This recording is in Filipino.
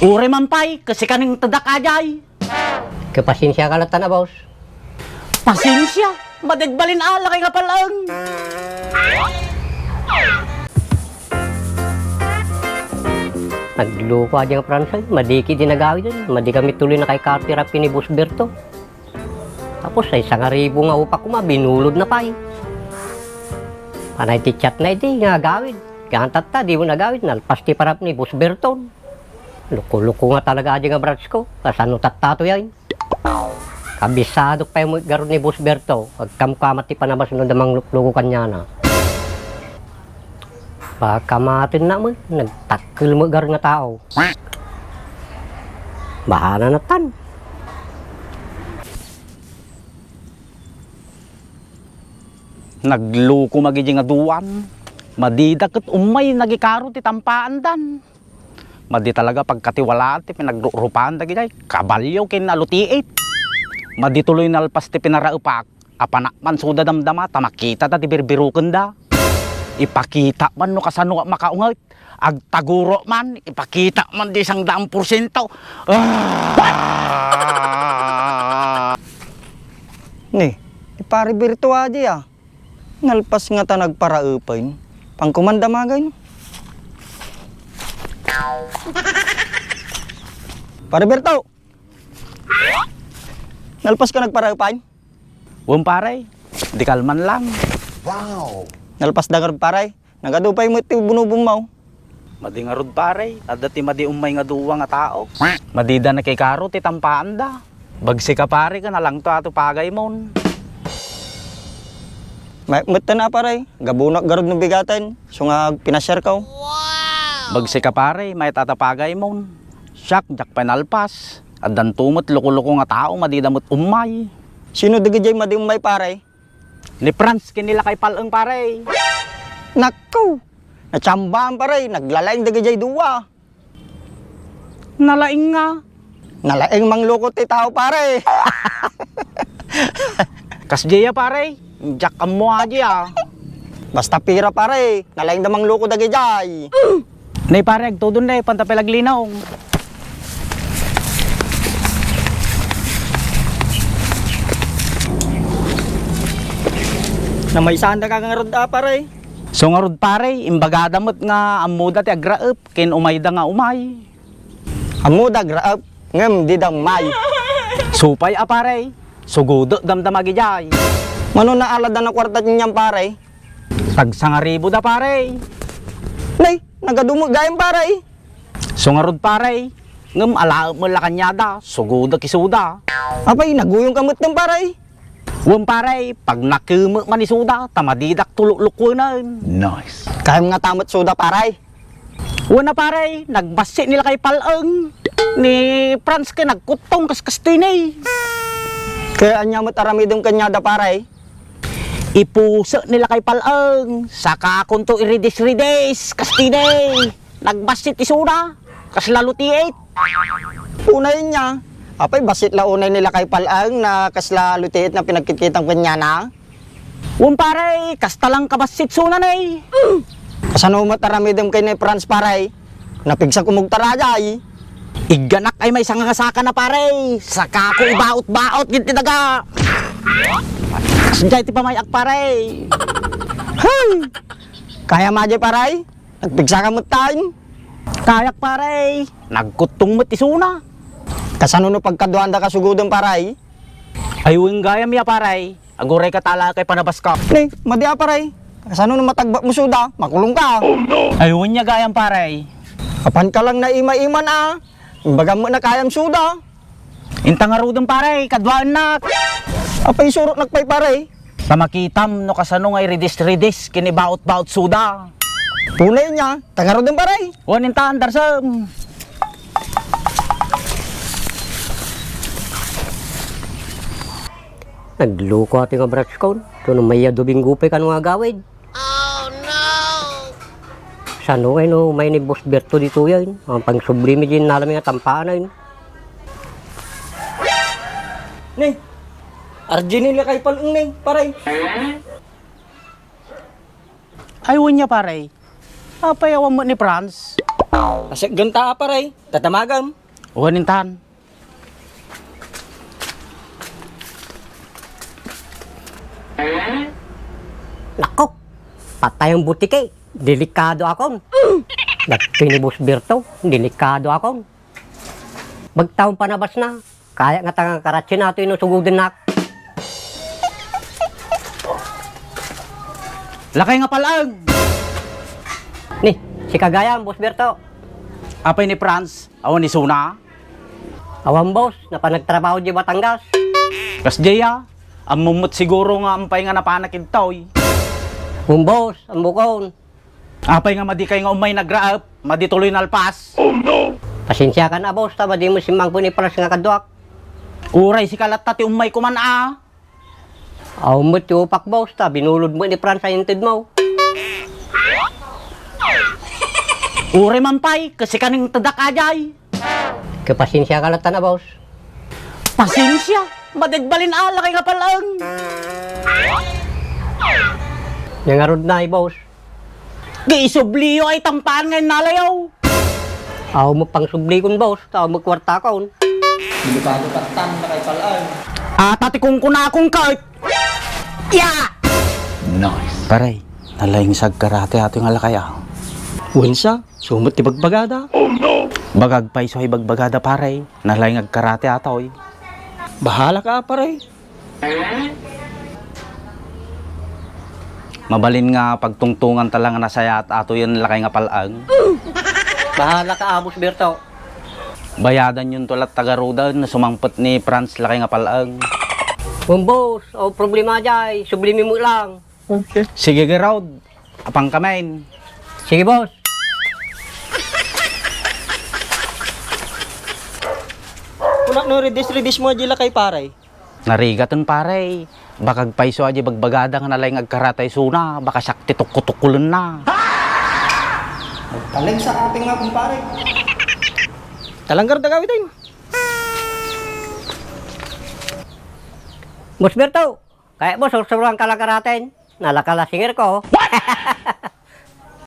Ure mampay, kasi kaning tadak ajay. Kapasensya ka lang na, boss. Pasensya, madagbalin ala kay kapalang. Nagloko aja nga Fransay, madiki din nagawi dun. Madi kami tuloy na kay kartirapi ni Boss Berto. Tapos ay 1,000 nga upak ko binulod na pa eh. Panay ti chat na iti nga gawin. Gantat ta, di mo nagawin. Nalpas ti parap ni Boss Berton. Luko-luko nga talaga aja nga brats ko. Kasano tattato yan. Kabisado pa yung garon ni Boss Berto. Pagkamkamat ti panabas no damang luko kanya na. Pagkamatin na mo, nagtakil mo garon nga tao. Bahana na tan. Nagluko magigi nga duwan. Madidaket umay nagikaro ti tampaan dan. Madi talaga pagkatiwalaan ti pinagrurupan dagiti kabalyo ken alutiit. Madi tuloy nalpas ti pinaraupak. Apana man suda damdama ta makita ta ti birbiruken da. Ipakita man no kasano makaungat. Agtaguro man ipakita man di 100%. Ni, ipari birto aja ya. Nalpas nga ta nagparaupain. Pangkumandamagay. Pare Berto. Nalpas ka nagparaupain? Wong pare, di kalman lang. Nalpas dangar paray. Nagadupay mo ti bunubumaw. Madi nga rod pare, adda ti madi umay nga duwa nga tao. Madida na kay karo ti tampaan da. Bagsi ka pare ka na lang to ato pagay mon. May mata na paray. Gabunak garod ng bigatan. So nga pinasyar ka. Bagsi ka pare, may tatapagay mon. Siyak, jak penalpas. Addan tumot loko-loko nga tao, madidamot umay. Sino digijay madiumay paray? Ni Franz kinila kay palang pare. Nako. Natsambahan paray. Naglalaing digijay duwa. Nalaing nga. Nalaing mangloko ti tao paray. Kasjaya pare, jak mo aja. Basta pira pare. Nalaing damang loko digijay. Nay pare, agtudon na pantapelag linaw. Na may sanda ka nga rod paray. So nga rod pare, imbagada mo't nga amuda ti agraep, ken umayda nga umay. Amuda graab. Ngem di dang may. Supay pare, sugudo damdamagi jay. Mano na alad na kwarta niyang pare? Tag 1,000 da pare. Nay, nagadumo gayam pare. So nga rod pare, ngem alaep mo la kanyada, sugudo kisuda. Apay, naguyong kamot ng pare. Wong pare, pag nakumo man isuda, tamadidak tuluk-lukunan. Nice. Kayam nga tamot suda pare. Wala pare, nagbasi nila kay palang. Ni Franz ka nagkutong kaskastinay. Kaya anya mo taramidong kanyada pare. Ipuso nila kay palang. Saka kunto iridis-ridis, kastinay. Nagbasit isuda, kaslalutiit. Unay niya. Apay, basit la unay nila kay palang na kasla lutiit na pinagkikitang kanya na. Wong pare, kasta lang kabasit sunan eh. Kasano mo taramidong kay ni Franz pare. Napigsa kumugtarajay. Iganak ay may sangasaka na pare. Saka ko ibaot-baot ginti daga. Kasjay ti pamayak pare. Hey! Kaya maje pare. Nagpigsa ka mo tayo. Kayak pare. Nagkutong mo't isuna. Kasano no pagkaduanda ka sugudong pare. Ayun gayam ya pare. Aguray ka tala kay panabas ka. Ni, madia pare. Kasano no matagba mo suda, makulong ka. Ayun niya gayam pare. Kapan ka lang na ima-iman Imbaga mo na kayam suda. Intang arudong pare, kadwaan na. Apay surok nagpay pare. Tamakitam no kasano nga iridis-ridis kinibaot-baot suda. Punay niya, tagaro din pare. Wanin taan darsam. Nagloko ati nga brats ko. Ito na may adobing gupay ka nga gawin. Oh no! Sano kayo no, may ni Boss Berto dito yan. Ang pang sublime din nalam nga tampaan na yun. Ni, arginila kay palang ni, pare. Ayun niya pare. Apayawan mo ni Franz. Asik ganta paray, tatamagam. Uwanintan. Nako, patay ang butike. Delikado akon. Dagto ni Boss Berto, delikado akon. Magtaon panabas na. Kaya nga tangang karatsi nato inusugudin na. Lakay nga palang. Ni, si Cagayan, Boss Berto. Apay ni Franz, awan ni Suna. Awan boss, na panagtrabaho di Batangas. Kas Jaya, ang mumut siguro nga ampay nga napanakid toy. Boss, ang bukon. Apay nga madikay nga umay nagraap, madituloy nalpas. Pasensya ka na boss, tama di mo simang po ni Pras nga kaduak. Uray si kalat tati umay kuman a. Aw mo ti upak boss, ta binulod mo ni Pras sa intid mo. Uray man pay, kasi kaning tadak ajay. Kapasensya ka lang na boss. Pasensya, madagbalin ala kay nga palang. Nangarod na boss. Giisubliyo ay tampaan ngayon nalayaw. Aw mo pang subli kon boss, ta mo kwarta kon. Delikado katan na kay palaan. Tati kong kuna akong kart. Yeah! Nice. Paray, nalayang sag karate ato yung alakay ah. Unsa, sumot ti bagbagada. Bagag pa iso ay bagbagada paray, nalayang karate ato eh. Bahala ka paray. Mabalin nga pagtungtungan talang nasaya at ato yan lakay nga palang. Bahala ka Boss Berto. Bayadan yun tulat tagaruda na sumangpot ni Franz lakay nga palang. Boss, o problema jay, sublimi mo lang. Sige garaud, apang kamain. Sige boss. Kunak no redis mo dila kay paray. Narigaton paray. Bakag paiso aja bagbagada nga nalayang agkaratay suna, baka sakti tukkutukulan na. Talag sa ating nga kumpare. Talanggar da gawin din. Boss Berto, kaya boss, ursurang kalakaratin. Nalakalasingir ko.